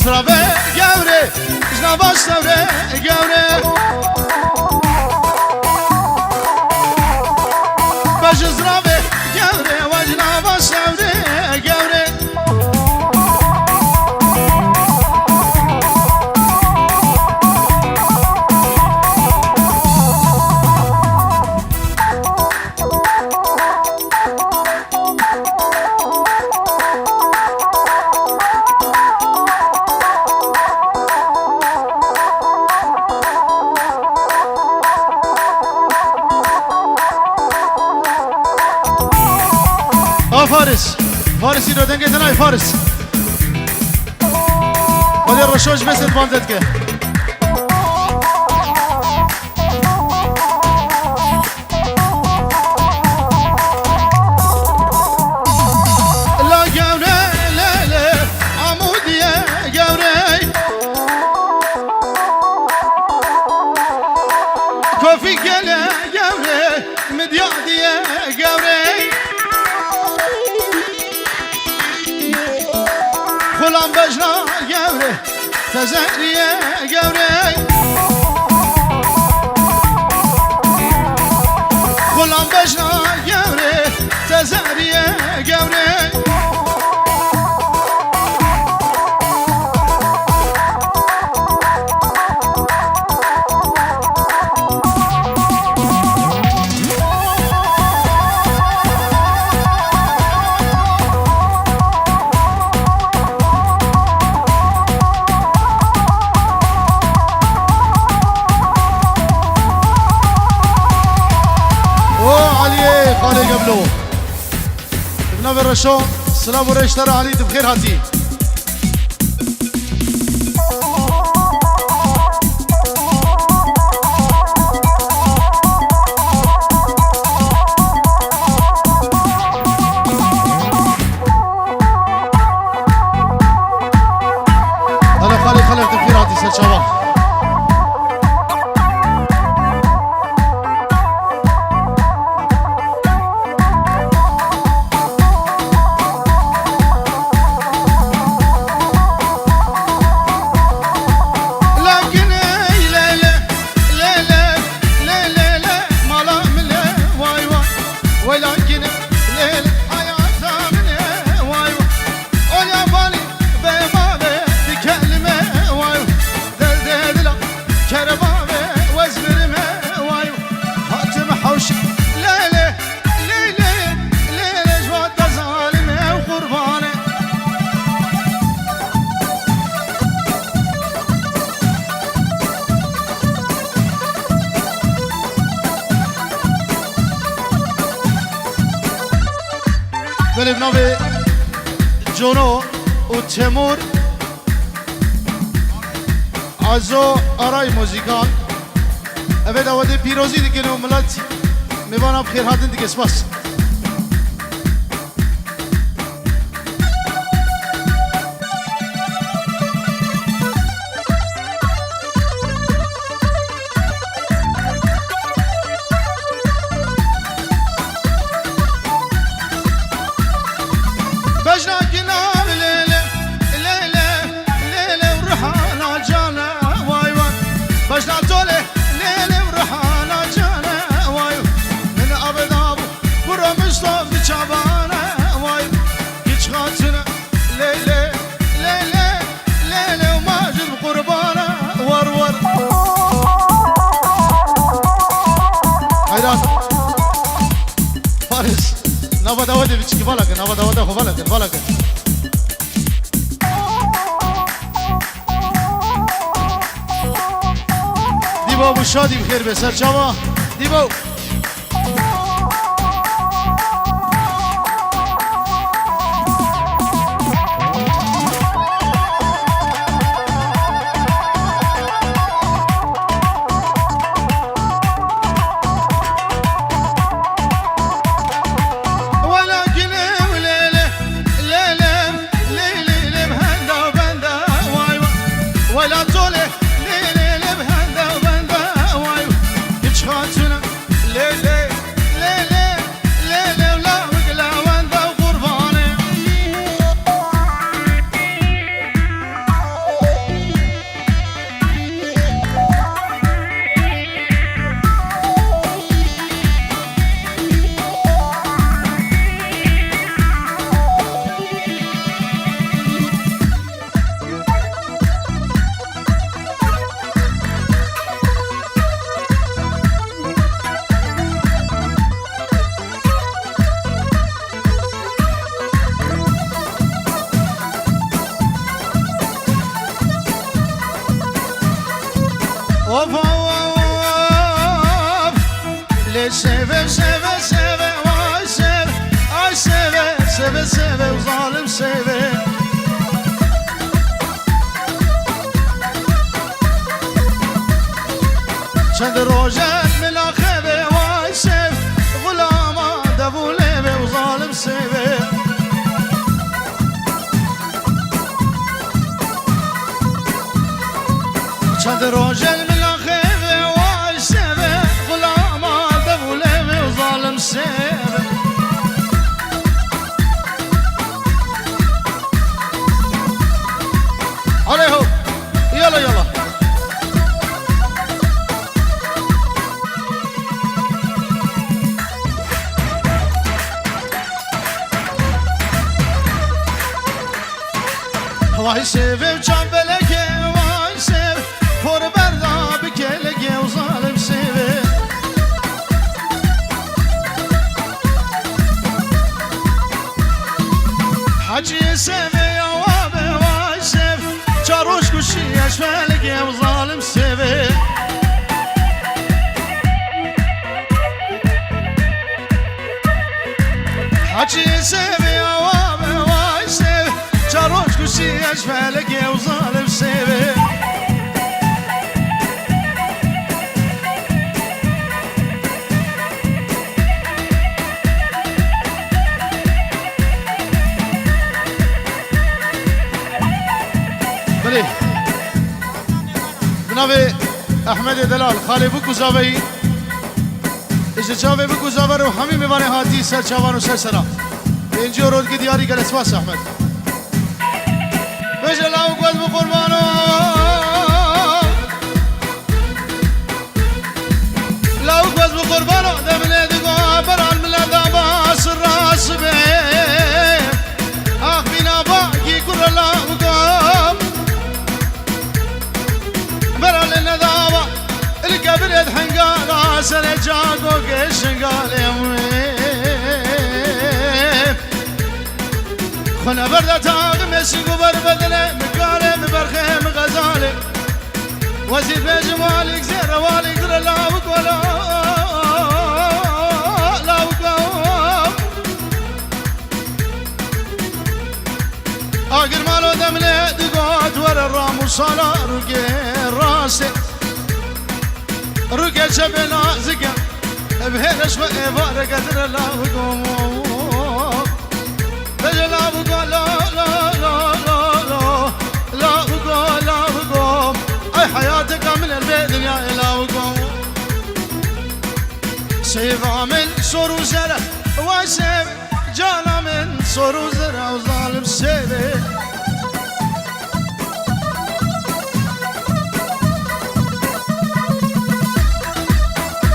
زرابه گوره جناباش سوره گوره باش زرابه گوره و جناباش سوره گوره فارس فارسی رو دنگه تنای فارس ولی رشوش بسید باندد که لا گوره لیله عمودیه گوره کوفی گله گوره مدیادیه گوره غلام بجنا گوره تزهریه گوره غلام بجنا گوره تزهریه گوره قبله ابن الرشو السلام عليكم ترى علي بخير هاتي هلا خالي بخير هاتي سال شباب بله بنابه جونو و تیمور عزو آرای موزیکال اوه دواده پیروزی دیگه نو ملت میبانم خیر هاتن دیگه سپاس نوا داوده بچکی بالا کن نوا داوده خو بالا کن دیبا بو شادی بخیر به سر چاوا دیبا اوف اوف ليش سيفه سيفه سيفه واي سيفه اي سيفه سيفه سيفه وظالم سيفه چند روزن ملا خيبه واي سيف غلاما دبو ليبه وظالم سيفه چند روزن ملا خيبه واي سيف غلاما دبو ليبه وظالم سيفه عليه يلا يلا واي سيف وجام بلكي واي سيف فور بردا بكلكي وظالم سيف حجي سيف يا وابي واي سيف جاروش كشي اشفالكي وظالم سيف حجي سيف يا وابي واي سيف جاروش كشي اشفالكي وظالم سيف بلي بنابي احمد دلال خالي بوكو زاوي اجا چاوي بوكو زاور و همي میوانه هاتی سر چاوان و سر سرا اینجا رود کی دیاری گل اسواس احمد بجا لاو قد بقربانو لاو قد بقربانو دمني دقو برال من الداباس الراس بيه اخ بنا باقي كل لاو قام برال الندابة القبر يدحن قال سنة جاقو قشن قال يمين خنا برد تاغ مسيق وبربدله مقالي مبرخيم غزالي وزيد بجمالك زير والك در لاوك ولا لاوك آقر مالو دملي دقوت ور الرام وصالا رقي راسي رقي شبنا زقا بهيرش بإبارة قدر لاوك لا بقول لا لا لا لا لا لا بقول لا بقول اي حياتك من البيت يا لا بقول سيف من صور وزرع وسيف جانا من صور وزرع وظالم سيف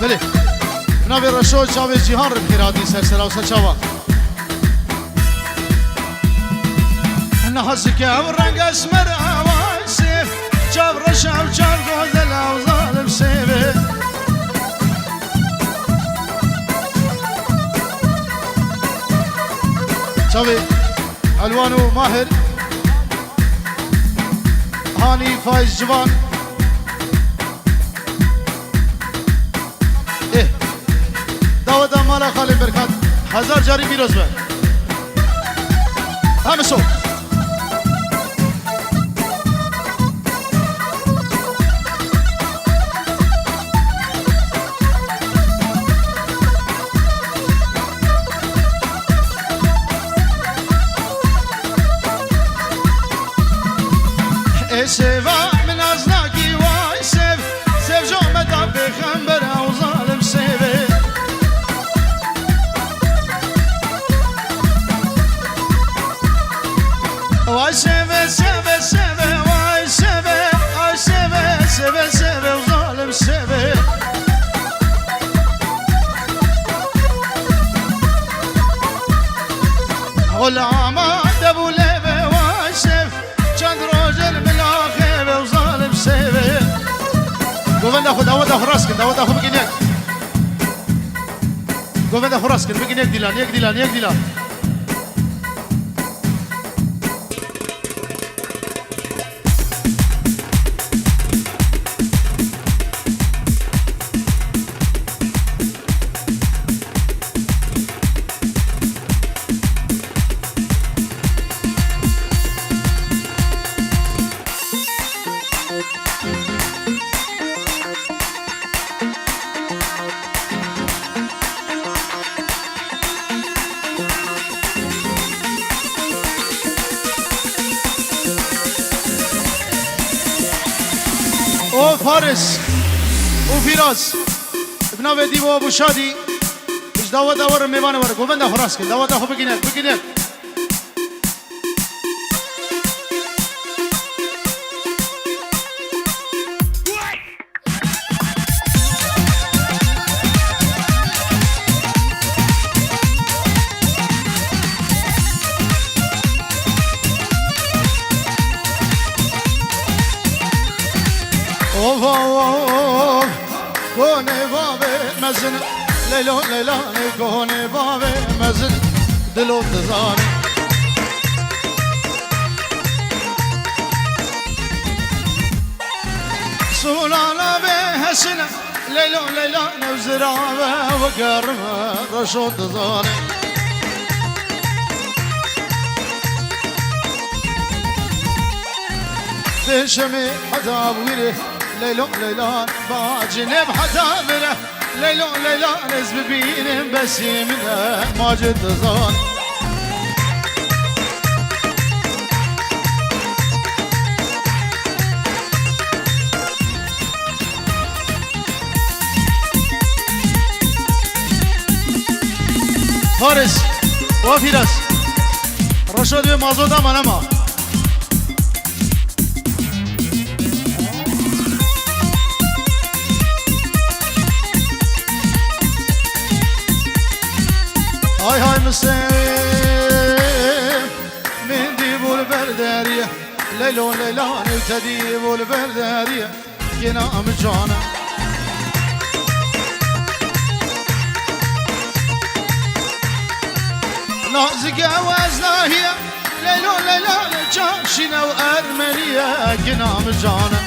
بلي نبي رشود شاوي جيهان ربخيراتي سلسلة وسلشاوة نحسك ورق اسمر واي سيف جاب رشا وجاب غزل وظالم سيف شوي الوان وماهر هاني فايز جبان ايه داود مالا خالي بركات 1000 جاري بيروز به هم صوت سيفا من أزناكي واي سيف سيف جو مدابي خنبرة وظالم سيفي واي سيفي سيفي سيفي واي سيفي واي سيفي سيفي سيفي وظالم سيفي غلامة دبو ليبي واي سيف چند روزل ملا خيبه وظالم سيفه قوم ناخذ داود فراسكن داود اخو بقينيك قوم ناخذ فراسكن بقينيك ديلان يك ديلان يك ديلان فارس وفراس بناوي ديبو ابو شادي ايش دعوة دور ميوان ورق وبنده فراسك دعوة دهو بقينك كوني بابي مزن ليلو ليلاني كوني بابي مزن دلو تزاني سولانا بهسنا ليلو ليلاني وزرابه وقرمه رشو تزاني دشمي حدا بويره ليلو ليلان باجنب حدا بره ليلو ليلان ازببين بسيمنا ماجد زان فارس وفيراس رشاد بمازودا منما هاي مسيم من ديبو البردارية ليلو ليلاني وتديبو البردارية ينام جانا نازقة وزلاهية ليلو ليلاني جاشنا وأرمنية ينام جانا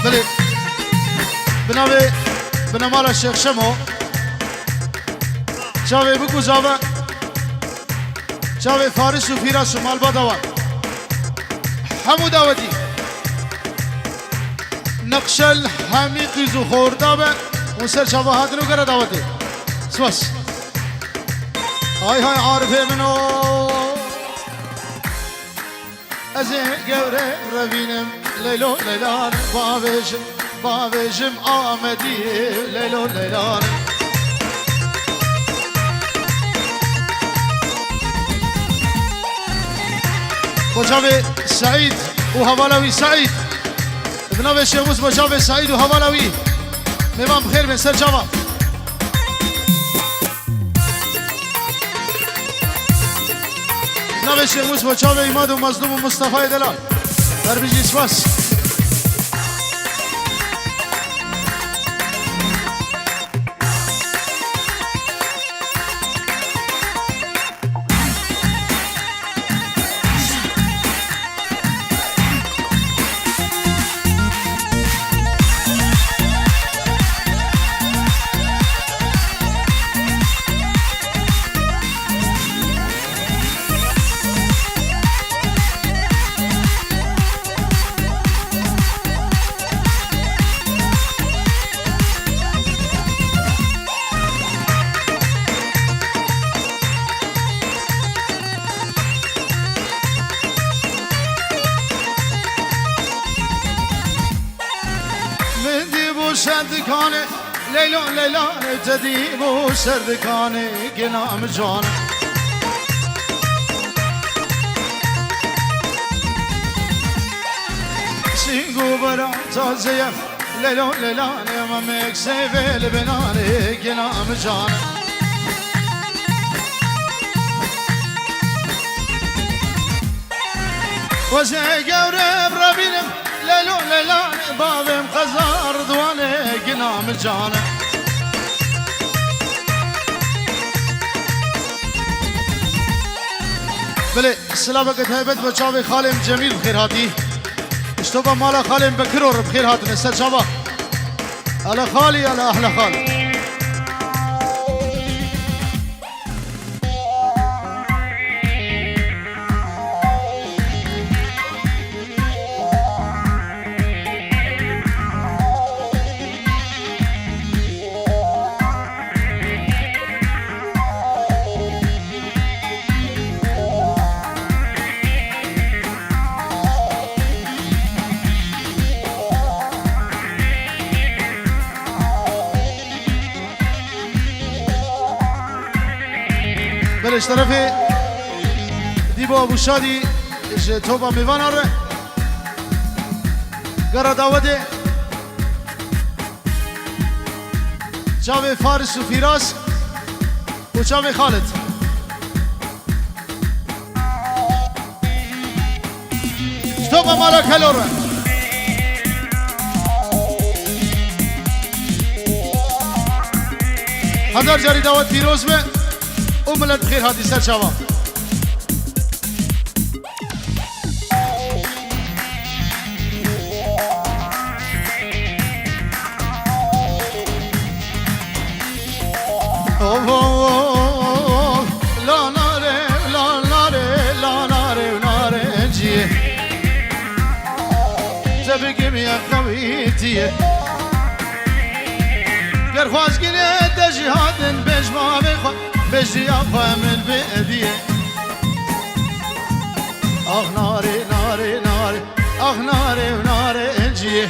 بلي بنابي بنمال الشيخ شمو جاوي بكو جاوي فارس وفيراس ومال بدوان حمود اودي نقش الحميقي زخور دابا وسر شبهات نقرا داوتي سوس هاي عارف منو ازي قوري ربينم ليلو ليلان بابشم آمدی لیلو لیلان بجاوي سعيد وهوالوي سعيد بنابي شموس بجاوي سعيد وهوالوي ميوان بخير من سر جاوا بنابي شموس بجاوي إماد ومظلوم ومصطفى دلال دربيجي سواس سردکانه لیلا لیلانه تدیب و سردکانه گنام جانه سینگو برا تازه لیلا لیلانه ممک سیفل بنانه گنام جانه وزه گورم ربینم لیلو لیلان بابم قزار دوانه گنام جانه بله سلامت هیبت بچاوی خالم جمیل بخیر هاتی اشتبا مالا خالم بکرور بخیر هاتن سر شبا على خالي على احلى خالي بارش طرف دیبا ابو شادی توبا میوان آره گرا داوده جاوی فارس و فیراس و جاوی خالد توبا مالا کلوره هزار جاری دعوت پیروز به ملت بخیر هاتی سر شوا لا ناره لا ناره لا ناره ناره جیه تبگی می اقویتیه گر خوازگینه دجهادن بجما بخوا بجی آقا من بیدیه آخ ناره ناره ناره آخ ناره ناره انجیه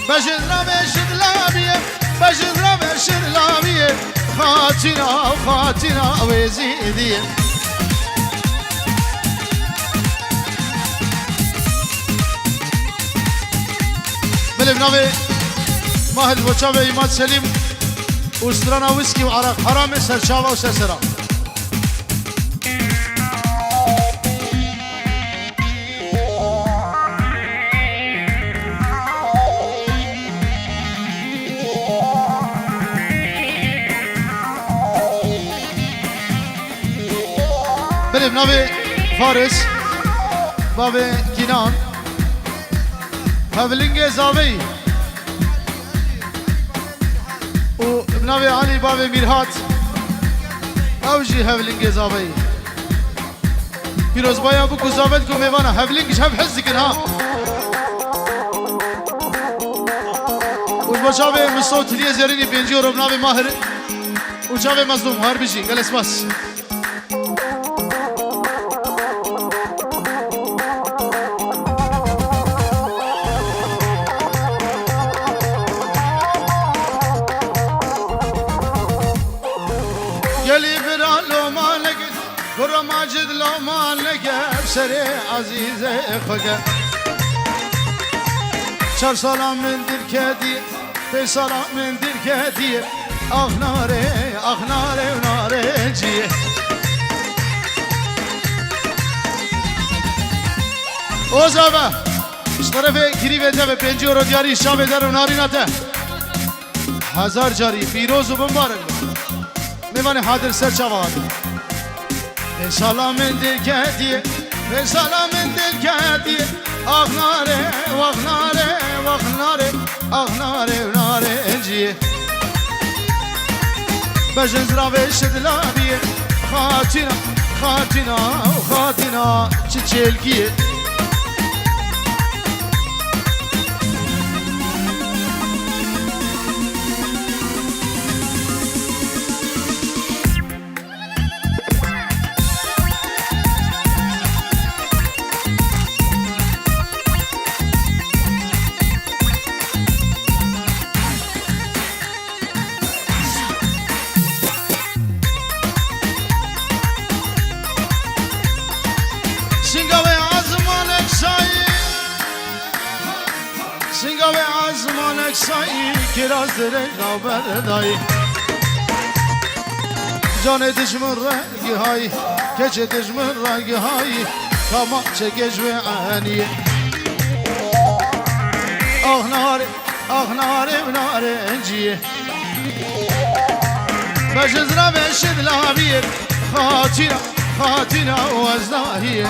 بجد را بشد لابیه بجد را بشد لابیه خاطینا خاطینا وزیدیه بله بنابه ماهد بچاوه ایماد سلیم استرانا ویسکی و عراق حرام سرچاوه و سرسرا بله بنابه فارس بابه گینان هفلنگ زاوی نوی علی باب میرهات اوجی هفلنگ زاوی پیروز بایا بکو زاوید کو میوانا هفلنگش هم حز کن ها اوش بچاوه مصوت لیه زیرینی پینجی و ربناوی ماهر اوچاوه مظلوم هر بیشی گلس بس برا ماجد لو ما لقى بسري عزيزة خوكا شر سلام من دركادي في سلام من دركادي اخ ناري وناري جي اوزابا اشترفه كريبه ده بنجي ورو دياري شابه در وناري ناته هزار جاري فيروز و بمبارك میوانه حاضر سر چواد سلام دل کردی به سلام دل کردی آخ ناره واخ ناره واخ ناره آخ ناره ناره جیه بجنز را بشد لابیه خاطینا خاطینا و خاطینا چه چلکیه سایی کراز درنگا بردایی جان دشمن رنگی های کچه دشمن رنگی های کاما چه گجوه عنیه آخ ناره و ناره انجیه بجز را بشد لابیه خاطینا و ازداهیه